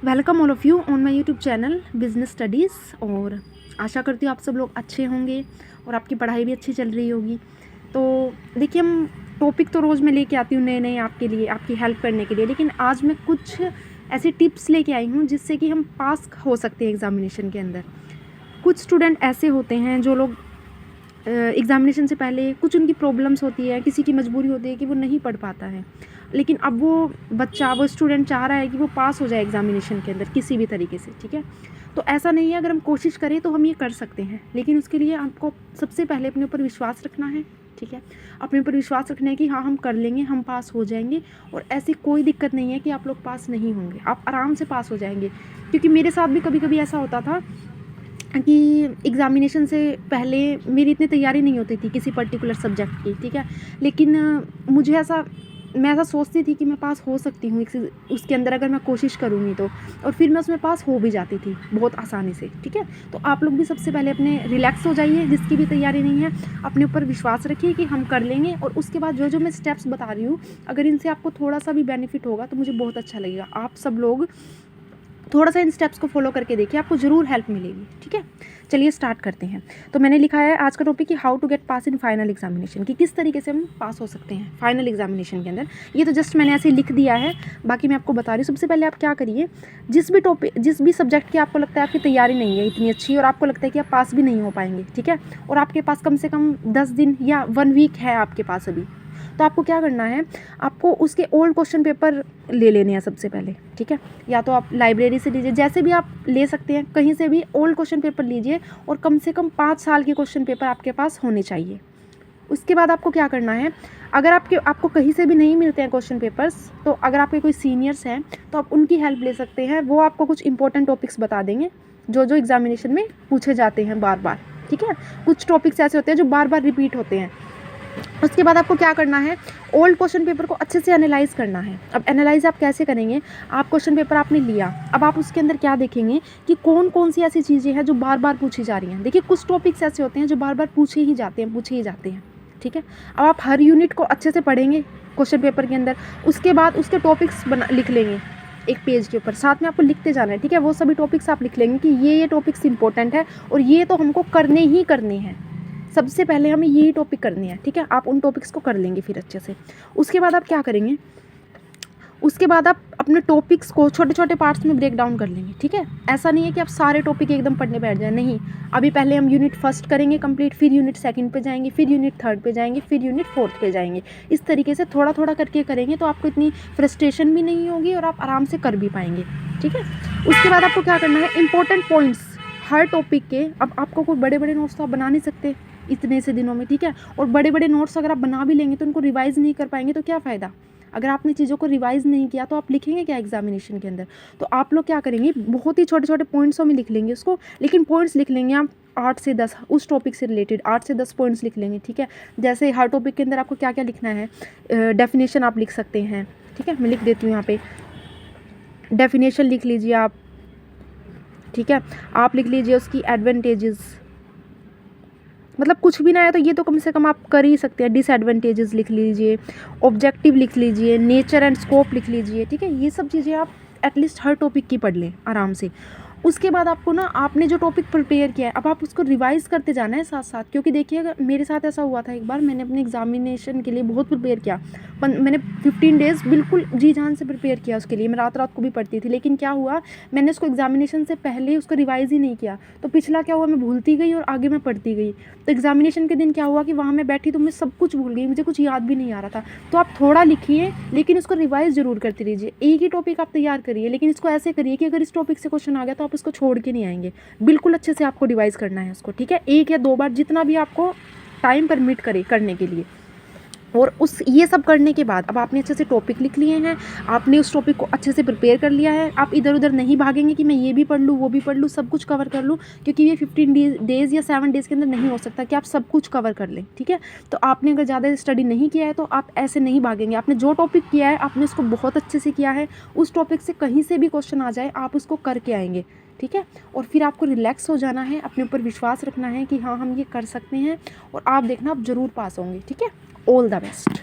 Welcome all of you on my YouTube channel business studies. और आशा करती हूँ आप सब लोग अच्छे होंगे और आपकी पढ़ाई भी अच्छी चल रही होगी। तो देखिए, हम टॉपिक तो रोज़ मैं लेके आती हूँ नए नए आपके लिए, आपकी हेल्प करने के लिए, लेकिन आज मैं कुछ ऐसी टिप्स लेके आई हूँ जिससे कि हम पास हो सकते हैं एग्ज़ामिनेशन के अंदर। कुछ स्टूडेंट ऐसे होते हैं जो लोग एग्ज़ामिनेशन से पहले कुछ उनकी प्रॉब्लम्स होती है, किसी की मजबूरी होती है कि वो नहीं पढ़ पाता है, लेकिन अब वो स्टूडेंट चाह रहा है कि वो पास हो जाए एग्ज़ामिनेशन के अंदर किसी भी तरीके से, ठीक है। तो ऐसा नहीं है, अगर हम कोशिश करें तो हम ये कर सकते हैं, लेकिन उसके लिए आपको सबसे पहले अपने ऊपर विश्वास रखना है, ठीक है। अपने ऊपर विश्वास रखना है कि हाँ, हम कर लेंगे, हम पास हो जाएंगे और ऐसी कोई दिक्कत नहीं है कि आप लोग पास नहीं होंगे, आप आराम से पास हो जाएंगे। क्योंकि मेरे साथ भी कभी कभी ऐसा होता था कि एग्ज़ामिनेशन से पहले मेरी इतनी तैयारी नहीं होती थी किसी पर्टिकुलर सब्जेक्ट की, ठीक है। लेकिन मैं ऐसा सोचती थी कि मैं पास हो सकती हूँ उसके अंदर अगर मैं कोशिश करूँगी तो, और फिर मैं उसमें पास हो भी जाती थी बहुत आसानी से, ठीक है। तो आप लोग भी सबसे पहले अपने रिलैक्स हो जाइए, जिसकी भी तैयारी नहीं है अपने ऊपर विश्वास रखिए कि हम कर लेंगे। और उसके बाद जो जो मैं स्टेप्स बता रही हूँ, अगर इनसे आपको थोड़ा सा भी बेनिफिट होगा तो मुझे बहुत अच्छा लगेगा। आप सब लोग थोड़ा सा इन स्टेप्स को फॉलो करके देखिए, आपको ज़रूर हेल्प मिलेगी, ठीक है। चलिए स्टार्ट करते हैं। तो मैंने लिखा है आज का टॉपिक कि how to get pass in final examination, कि किस तरीके से हम पास हो सकते हैं फाइनल एग्जामिनेशन के अंदर। ये तो जस्ट मैंने ऐसे लिख दिया है, बाकी मैं आपको बता रही हूँ। सबसे पहले आप क्या करिए, जिस भी सब्जेक्ट की आपको लगता है आपकी तैयारी नहीं है इतनी अच्छी और आपको लगता है कि आप पास भी नहीं हो पाएंगे, ठीक है, और आपके पास कम से कम 10 दिन या 1 वीक है आपके पास अभी, तो आपको क्या करना है, आपको उसके ओल्ड क्वेश्चन पेपर ले लेने हैं सबसे पहले, ठीक है। या तो आप लाइब्रेरी से लीजिए, जैसे भी आप ले सकते हैं, कहीं से भी ओल्ड क्वेश्चन पेपर लीजिए और कम से कम 5 साल के क्वेश्चन पेपर आपके पास होने चाहिए। उसके बाद आपको क्या करना है, अगर आपको कहीं से भी नहीं मिलते हैं क्वेश्चन पेपर्स, तो अगर आपके कोई सीनियर्स हैं तो आप उनकी हेल्प ले सकते हैं। वो आपको कुछ इंपॉर्टेंट टॉपिक्स बता देंगे जो जो एग्जामिनेशन में पूछे जाते हैं बार बार, ठीक है। कुछ टॉपिक्स ऐसे होते हैं जो बार बार रिपीट होते हैं। उसके बाद आपको क्या करना है, ओल्ड क्वेश्चन पेपर को अच्छे से एनालाइज करना है। अब एनालाइज आप कैसे करेंगे, आप क्वेश्चन पेपर आपने लिया, अब आप उसके अंदर क्या देखेंगे कि कौन कौन सी ऐसी चीज़ें हैं जो बार बार पूछी जा रही हैं। देखिए, कुछ टॉपिक्स ऐसे होते हैं जो बार बार पूछे ही जाते हैं, ठीक है। अब आप हर यूनिट को अच्छे से पढ़ेंगे क्वेश्चन पेपर के अंदर, उसके बाद उसके टॉपिक्स लिख लेंगे एक पेज के ऊपर, साथ में आपको लिखते जाना है, ठीक है। वो सभी टॉपिक्स आप लिख लेंगे कि ये टॉपिक्स इंपॉर्टेंट है और ये तो हमको करने ही करने हैं, सबसे पहले हमें यही टॉपिक करनी है, ठीक है। आप उन टॉपिक्स को कर लेंगे फिर अच्छे से। उसके बाद आप क्या करेंगे, उसके बाद आप अपने टॉपिक्स को छोटे छोटे पार्ट्स में ब्रेक डाउन कर लेंगे, ठीक है। ऐसा नहीं है कि आप सारे टॉपिक एकदम पढ़ने बैठ जाए, नहीं। अभी पहले हम यूनिट फर्स्ट करेंगे कंप्लीट, फिर यूनिट सेकंड पे जाएंगे, फिर यूनिट थर्ड पे जाएंगे, फिर यूनिट फोर्थ पे जाएंगे। इस तरीके से थोड़ा थोड़ा करके करेंगे तो आपको इतनी फ्रस्ट्रेशन भी नहीं होगी और आप आराम से कर भी पाएंगे, ठीक है। उसके बाद आपको क्या करना है, इंपॉर्टेंट पॉइंट्स हर टॉपिक के। अब आपको कोई बड़े बड़े नोट्स तो आप बना नहीं सकते इतने से दिनों में, ठीक है। और बड़े बड़े नोट्स अगर आप बना भी लेंगे तो उनको रिवाइज़ नहीं कर पाएंगे तो क्या फ़ायदा। अगर आपने चीज़ों को रिवाइज़ नहीं किया तो आप लिखेंगे क्या एग्जामिनेशन के अंदर। तो आप लोग क्या करेंगे, बहुत ही छोटे छोटे पॉइंट्सों में लिख लेंगे उसको, लेकिन पॉइंट्स लिख लेंगे आप 8 से 10, उस टॉपिक से रिलेटेड 8 से 10 पॉइंट्स लिख लेंगे, ठीक है। जैसे हर टॉपिक के अंदर आपको क्या क्या लिखना है, डेफिनेशन आप लिख सकते हैं, ठीक है। मैं लिख देती हूँ यहाँ पे, डेफिनेशन लिख लीजिए आप, ठीक है। आप लिख लीजिए उसकी एडवांटेजेस, मतलब कुछ भी ना है तो ये तो कम से कम आप कर ही सकते हैं। डिसएडवांटेजेस लिख लीजिए, ऑब्जेक्टिव लिख लीजिए, नेचर एंड स्कोप लिख लीजिए, ठीक है। ये सब चीज़ें आप एटलीस्ट हर टॉपिक की पढ़ लें आराम से। उसके बाद आपको ना, आपने जो टॉपिक प्रिपेयर किया है अब आप उसको रिवाइज़ करते जाना है साथ साथ। क्योंकि देखिए, अगर मेरे साथ ऐसा हुआ था एक बार, मैंने अपने एग्जामिनेशन के लिए बहुत प्रिपेयर किया, मैंने 15 डेज़ बिल्कुल जी जान से प्रिपेयर किया उसके लिए, मैं रात रात को भी पढ़ती थी। लेकिन क्या हुआ, मैंने उसको एग्जामिनेशन से पहले उसको रिवाइज़ ही नहीं किया, तो पिछला क्या हुआ, मैं भूलती गई और आगे मैं पढ़ती गई। तो एग्जामिनेशन के दिन क्या हुआ कि वहाँ मैं बैठी तो मैं सब कुछ भूल गई, मुझे कुछ याद भी नहीं आ रहा था। तो आप थोड़ा लिखिए लेकिन उसको रिवाइज़ ज़रूर करते रहिए। एक ही टॉपिक आप तैयार करिए, लेकिन इसको ऐसे करिए कि अगर इस टॉपिक से क्वेश्चन आ गया तो आप इसको छोड़ के नहीं आएंगे। बिल्कुल अच्छे से आपको रिवाइज़ करना है उसको, ठीक है। 1 या 2 बार, जितना भी आपको टाइम परमिट करे करने के लिए। और ये सब करने के बाद अब आपने अच्छे से टॉपिक लिख लिए हैं, आपने उस टॉपिक को अच्छे से प्रिपेयर कर लिया है, आप इधर उधर नहीं भागेंगे कि मैं ये भी पढ़ लूँ वो भी पढ़ लूँ, सब कुछ कवर कर लूँ। क्योंकि ये 15 डेज़ या 7 डेज़ के अंदर नहीं हो सकता कि आप सब कुछ कवर कर लें, ठीक है। तो आपने अगर ज़्यादा स्टडी नहीं किया है तो आप ऐसे नहीं भागेंगे। आपने जो टॉपिक किया है आपने उसको बहुत अच्छे से किया है, उस टॉपिक से कहीं से भी क्वेश्चन आ जाए आप उसको करके आएंगे, ठीक है। और फिर आपको रिलैक्स हो जाना है, अपने ऊपर विश्वास रखना है कि हाँ, हम ये कर सकते हैं, और आप देखना आप ज़रूर पास होंगे, ठीक है। All the best.